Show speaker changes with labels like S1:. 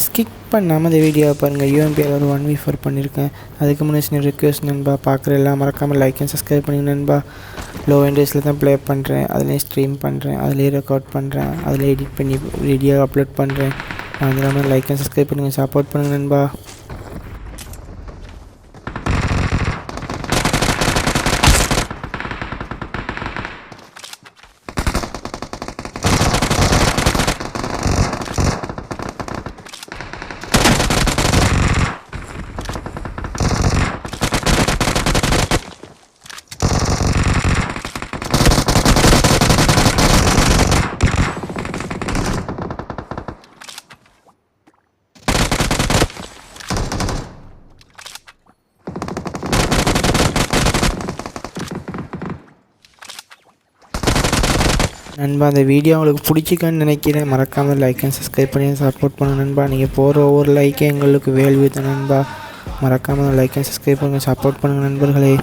S1: Skip பண்ணாமல் இந்த வீடியோவை பாருங்கள். யூஎம்பியில் ஒரு 1v4 பண்ணியிருக்கேன். அதுக்கு முன்னாடி சின்ன ரிக்வெஸ்ட் நண்பா, பார்க்குற எல்லாம் மறக்காமல் லைக் அண்ட் சப்ஸ்கிரைப் பண்ணுங்க நண்பா. லோ என்டேஸில் தான் ப்ளே பண்ணுறேன், அதுலேயும் ஸ்ட்ரீம் பண்ணுறேன், அதுலேயே ரெக்கார்ட் பண்ணுறேன், அதில் எடிட் பண்ணி வீடியோ அப்லோட் பண்ணுறேன். அதனால லைக் அண்ட் சப்ஸ்கிரைப் பண்ணுங்கள், சப்போர்ட் பண்ணுங்கள் நண்பா. நண்பா, அந்த வீடியோ உங்களுக்கு பிடிச்சிக்கன்னு நினைக்கிறேன். மறக்காமல் லைக் அண்ட் சப்ஸ்கிரைப் பண்ணி சப்போர்ட் பண்ணுங்க நண்பா. நீங்கள் போகிற ஒவ்வொரு லைக்கே எங்களுக்கு வேல்வி தான் நண்பா. மறக்காமல் லைக் அண்ட் சப்ஸ்கிரைப் பண்ணுங்கள், சப்போர்ட் பண்ணுங்கள் நண்பர்களே.